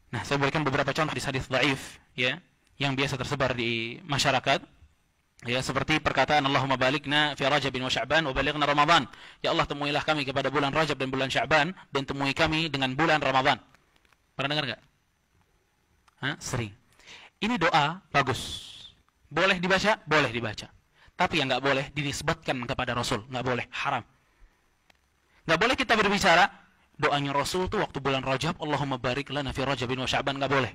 Nah, saya berikan beberapa contoh hadis-hadis dhaif ya, yang biasa tersebar di masyarakat. Ya, seperti perkataan Allahumma balikna fi Rajab wa Sya'ban wa balighna Ramadan. Ya Allah, temuilah kami kepada bulan Rajab dan bulan Sya'ban, dan temui kami dengan bulan Ramadan. Pernah dengar enggak? Sering. Ini doa bagus. Boleh dibaca? Boleh dibaca. Tapi yang enggak boleh dinisbatkan kepada Rasul, enggak boleh, haram. Enggak boleh kita berbicara doanya Rasul tuh waktu bulan Rajab, Allahumma barik lana fi Rajab wa Sya'ban, enggak boleh.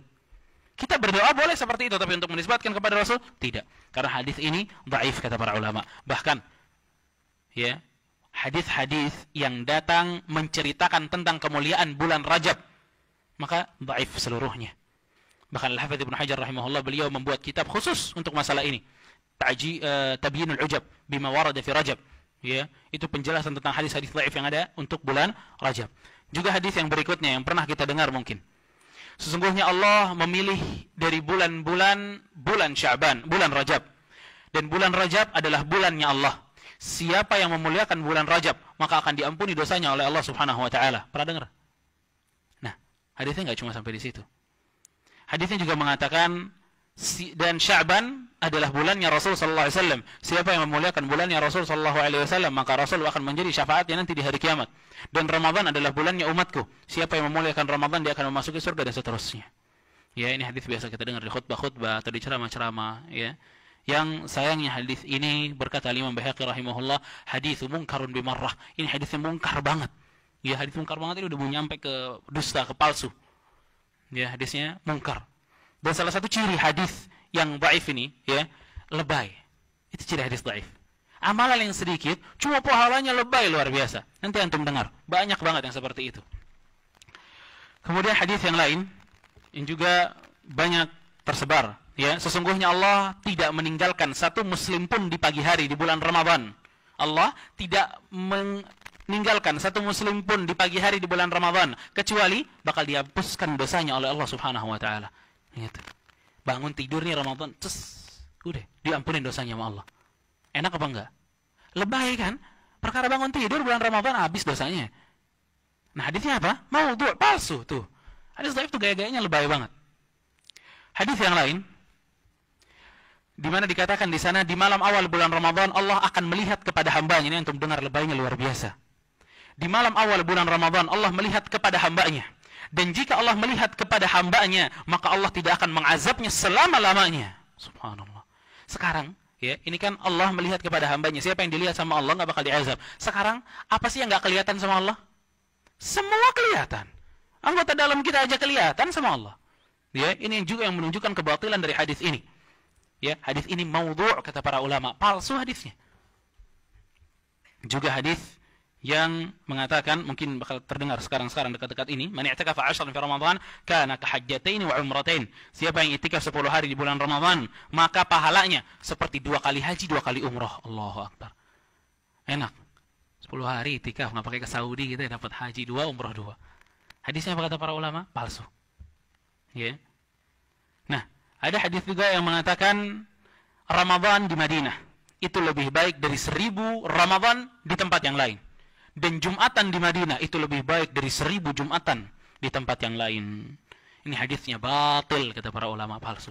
Kita berdoa boleh seperti itu, tapi untuk menisbatkan kepada Rasul tidak. Karena hadis ini dhaif kata para ulama. Bahkan ya, hadis-hadis yang datang menceritakan tentang kemuliaan bulan Rajab, maka dhaif seluruhnya. Bahkan Al-Hafidz Ibnu Hajar rahimahullah, beliau membuat kitab khusus untuk masalah ini. Tabyinul Ujab bima warada fi Rajab. Ya, itu penjelasan tentang hadis-hadis dhaif yang ada untuk bulan Rajab. Juga hadis yang berikutnya yang pernah kita dengar mungkin. Sesungguhnya Allah memilih dari bulan Sya'ban, bulan Rajab. Dan bulan Rajab adalah bulannya Allah. Siapa yang memuliakan bulan Rajab, maka akan diampuni dosanya oleh Allah Subhanahu wa taala. Pernah dengar? Nah, hadisnya enggak cuma sampai di situ. Hadisnya juga mengatakan dan Sya'ban adalah bulannya Rasul sallallahu alaihi wasallam. Siapa yang memuliakan bulannya Rasul sallallahu alaihi wasallam, maka Rasul akan menjadi syafaatnya nanti di hari kiamat. Dan Ramadan adalah bulannya umatku. Siapa yang memuliakan Ramadan, dia akan memasuki surga dan seterusnya. Ya, ini hadis biasa kita dengar di khutbah-khutbah atau di ceramah-ceramah, ya. Yang sayangnya hadis ini berkata Imam Baihaqi rahimahullah, hadits munkarun bimarrah. Ini hadisnya mungkar banget. Ya, hadis mungkar banget ini udah mau nyampe ke dusta, ke palsu. Ya, hadisnya mungkar. Dan salah satu ciri hadis yang dhaif ini, ya, lebay. Itu ciri hadis dhaif. Amalan yang sedikit, cuma pahalanya lebay luar biasa. Nanti antum dengar, banyak banget yang seperti itu. Kemudian hadis yang lain yang juga banyak tersebar, ya, sesungguhnya Allah tidak meninggalkan satu muslim pun di pagi hari di bulan Ramadan. Allah tidak meninggalkan satu muslim pun di pagi hari di bulan Ramadan kecuali bakal dihapuskan dosanya oleh Allah Subhanahu wa taala. Gitu. Bangun tidur nih Ramadan, udah diampunin dosanya sama Allah. Enak apa enggak? Lebay kan? Perkara bangun tidur bulan Ramadan habis dosanya. Nah, hadisnya apa? Maudhu', palsu tuh. Hadis dhaif tuh gaya-gayanya lebay banget. Hadis yang lain di mana dikatakan di sana di malam awal bulan Ramadan Allah akan melihat kepada hambanya. Ini untuk dengar lebaynya luar biasa. Di malam awal bulan Ramadan Allah melihat kepada hambanya. Dan jika Allah melihat kepada hambanya, maka Allah tidak akan mengazabnya selama-lamanya. Subhanallah. Sekarang, ya, ini kan Allah melihat kepada hambanya. Siapa yang dilihat sama Allah nggak bakal diazab. Sekarang, apa sih yang nggak kelihatan sama Allah? Semua kelihatan. Anggota dalam kita aja kelihatan sama Allah. Ya, ini juga yang menunjukkan kebatilan dari hadis ini. Ya, hadis ini maudhu' kata para ulama, palsu hadisnya. Juga hadis yang mengatakan, mungkin bakal terdengar sekarang dekat-dekat ini, man i'takafa 10 fi Ramadan kana ka hajjatain wa umratain. Siapa yang i'tikaf 10 hari di bulan Ramadan, maka pahalanya seperti 2 kali haji, 2 kali umrah. Allahu akbar. Enak. 10 hari i'tikaf, enggak pakai ke Saudi gitu ya, dapat haji 2, umrah 2. Hadisnya apa kata para ulama? Palsu. Ya. Nah, ada hadis juga yang mengatakan Ramadan di Madinah itu lebih baik dari 1000 Ramadan di tempat yang lain. Dan Jumatan di Madinah itu lebih baik dari 1000 Jumatan di tempat yang lain. Ini hadisnya batil kata para ulama, palsu.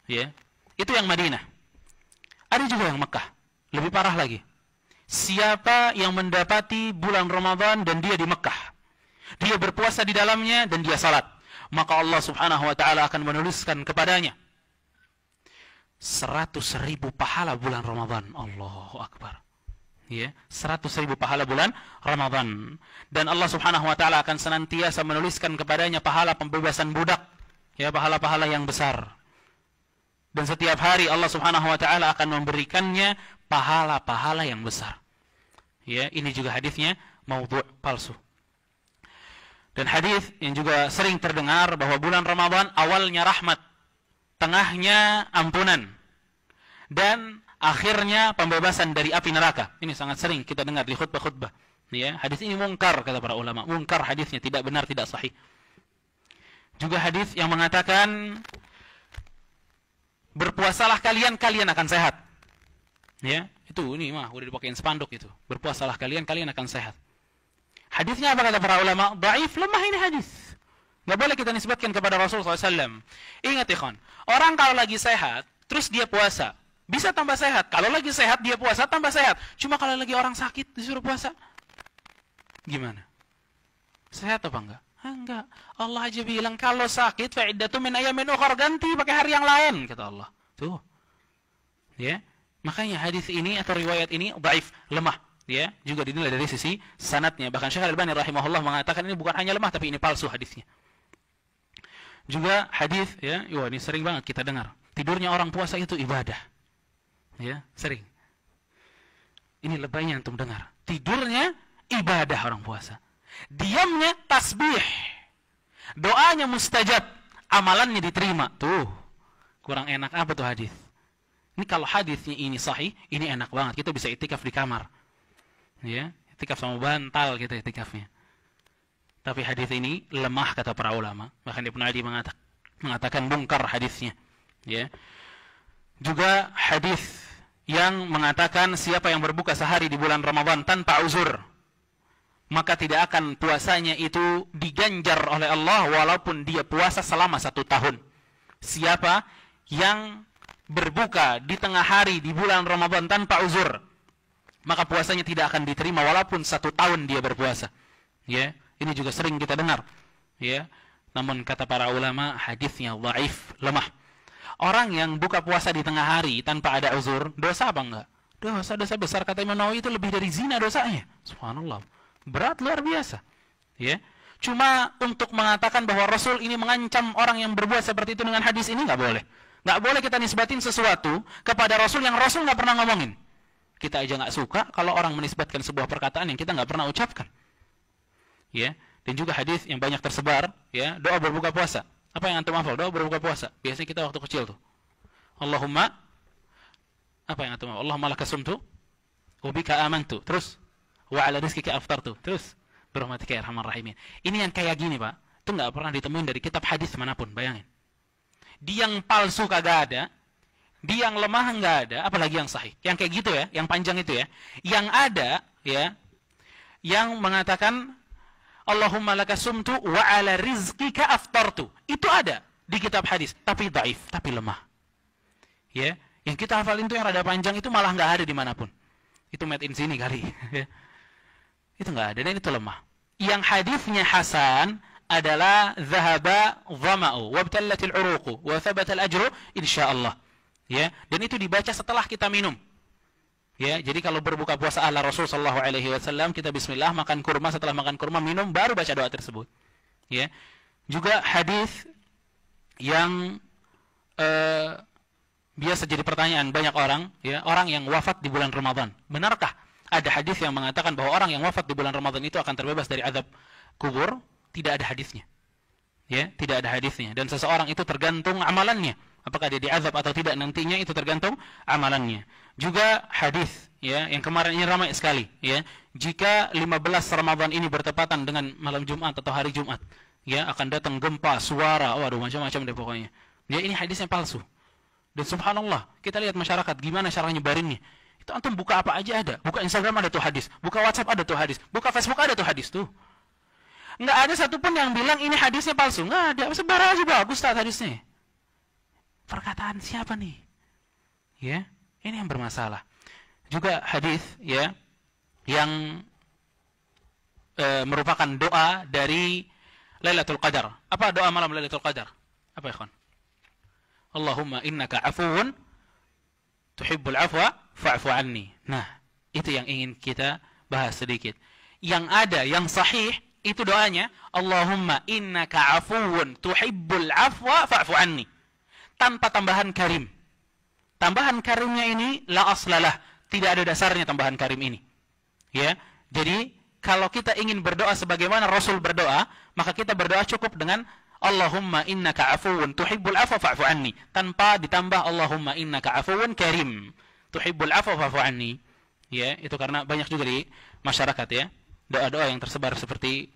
Ya, itu yang Madinah. Ada juga yang Mekah, lebih parah lagi. Siapa yang mendapati bulan Ramadan dan dia di Mekah, dia berpuasa di dalamnya dan dia salat, maka Allah Subhanahu wa taala akan menuliskan kepadanya 100.000 pahala bulan Ramadan. Allahu akbar. Ya, 100.000 pahala bulan Ramadan. Dan Allah Subhanahu wa taala akan senantiasa menuliskan kepadanya pahala pembebasan budak, ya, pahala-pahala yang besar. Dan setiap hari Allah Subhanahu wa taala akan memberikannya pahala-pahala yang besar. Ya, ini juga hadisnya maudhu', palsu. Dan hadis yang juga sering terdengar bahwa bulan Ramadan awalnya rahmat, tengahnya ampunan, dan akhirnya pembebasan dari api neraka. Ini sangat sering kita dengar di khutbah-khutbah. Ya, hadis ini mungkar kata para ulama. Mungkar hadisnya, tidak benar, tidak sahih. Juga hadis yang mengatakan berpuasalah kalian, kalian akan sehat. Ya, itu ini mah udah dipakein spanduk itu. Berpuasalah kalian, kalian akan sehat. Hadisnya apa kata para ulama? Dhaif, lemah ini hadis. Nggak boleh kita nisbatkan kepada Rasul SAW. Ingat ikhwan, orang kalau lagi sehat, terus dia puasa, bisa tambah sehat. Kalau lagi sehat, dia puasa, tambah sehat. Cuma kalau lagi orang sakit, disuruh puasa, gimana? Sehat apa enggak? Enggak. Allah aja bilang, kalau sakit, fa'iddatu min ayamin ukhar, ganti pakai hari yang lain, kata Allah. Tuh. Ya. Makanya hadis ini atau riwayat ini dhaif, lemah. Ya, juga dinilai dari sisi sanadnya. Bahkan Syekh Al-Albani rahimahullah mengatakan ini bukan hanya lemah, tapi ini palsu hadisnya. Juga hadis, ya, ini sering banget kita dengar. Tidurnya orang puasa itu ibadah. Ya, sering. Ini lebaynya antum dengar. Tidurnya ibadah orang puasa. Diamnya tasbih. Doanya mustajab. Amalannya diterima. Tuh. Kurang enak apa tuh hadis? Ini kalau hadisnya ini sahih, ini enak banget. Kita bisa itikaf di kamar. Ya, itikaf sama bantal kita itikafnya. Tapi hadis ini lemah kata para ulama. Bahkan Ibnu Adi mengatakan mungkar hadisnya. Ya. Juga hadis yang mengatakan siapa yang berbuka sehari di bulan Ramadan tanpa uzur, maka tidak akan puasanya itu diganjar oleh Allah walaupun dia puasa selama 1 tahun. Siapa yang berbuka di tengah hari di bulan Ramadan tanpa uzur, maka puasanya tidak akan diterima walaupun 1 tahun dia berpuasa. Ya, ini juga sering kita dengar. Ya, namun kata para ulama hadisnya dhaif, lemah. Orang yang buka puasa di tengah hari tanpa ada uzur, dosa apa enggak? Dosa besar, kata Imam Nawawi, itu lebih dari zina dosanya. Subhanallah. Berat luar biasa. Ya. Cuma untuk mengatakan bahwa Rasul ini mengancam orang yang berbuat seperti itu dengan hadis ini enggak boleh. Enggak boleh kita nisbatin sesuatu kepada Rasul yang Rasul enggak pernah ngomongin. Kita aja enggak suka kalau orang menisbatkan sebuah perkataan yang kita enggak pernah ucapkan. Ya. Dan juga hadis yang banyak tersebar, ya, doa berbuka puasa. Apa yang antum hafal? Doa berbuka puasa. Biasanya kita waktu kecil tuh. Allahumma, apa yang antum hafal? Allahumma laka sumtu, wa bika amantu. Terus, wa ala rizkika aftartu. Terus, birahmatika ya arhamar rahimin. Ini yang kayak gini, Pak. Itu nggak pernah ditemuin dari kitab hadis manapun. Bayangin. Di yang palsu kagak ada, di yang lemah nggak ada, apalagi yang sahih. Yang kayak gitu ya, yang panjang itu ya. Yang ada, ya, yang mengatakan Allahumma laka sumtu wa ala rizqika aftartu. Itu ada di kitab hadis, tapi dhaif, tapi lemah. Ya, yang kita hafalin itu yang rada panjang itu malah nggak ada dimanapun. Itu made in sini kali. Itu nggak ada dan itu lemah. Yang hadisnya hasan adalah dhahaba dhama'u wabtallatil uruqu wa thabata al-ajru insyaallah. Ya, dan itu dibaca setelah kita minum. Ya, jadi kalau berbuka puasa ala Rasul sallallahu alaihi wasallam, kita bismillah, makan kurma, setelah makan kurma minum, baru baca doa tersebut. Ya. Juga hadis yang biasa jadi pertanyaan banyak orang, ya, orang yang wafat di bulan Ramadan. Benarkah ada hadis yang mengatakan bahwa orang yang wafat di bulan Ramadan itu akan terbebas dari azab kubur? Tidak ada hadisnya. Ya, tidak ada hadisnya. Dan seseorang itu tergantung amalannya. Apakah dia diazab atau tidak nantinya itu tergantung amalannya. Juga hadis, ya, yang kemarin ini ramai sekali, ya. Jika 15 Ramadan ini bertepatan dengan malam Jumat atau hari Jumat, ya, akan datang gempa, suara, waduh macam-macam deh pokoknya. Ya, ini hadisnya palsu. Dan subhanallah, kita lihat masyarakat gimana cara nyebarinnya. Itu antum buka apa aja ada. Buka Instagram ada tuh hadis, buka WhatsApp ada tuh hadis, buka Facebook ada tuh hadis tuh. Enggak ada satupun yang bilang ini hadisnya palsu. Enggak ada, sebar aja bagus tak hadisnya. Perkataan siapa nih? Ya, ini yang bermasalah. Juga hadis, ya, yang merupakan doa dari Lailatul Qadar. Apa doa malam Lailatul Qadar? Apa ya, kawan? Allahumma innaka afuwun tuhibbul afwa fa'fu anni. Nah, itu yang ingin kita bahas sedikit. Yang ada, yang sahih, itu doanya Allahumma innaka afuwun tuhibbul afwa fa'fu anni. Tanpa tambahan karim. Tambahan karimnya ini la aslalah, tidak ada dasarnya tambahan karim ini. Ya. Jadi kalau kita ingin berdoa sebagaimana Rasul berdoa, maka kita berdoa cukup dengan Allahumma innaka afuwun tuhibbul afwa fa'fu anni, tanpa ditambah Allahumma innaka afuwun karim tuhibbul afwa fa'fu anni. Ya, itu karena banyak juga di masyarakat, ya, doa-doa yang tersebar seperti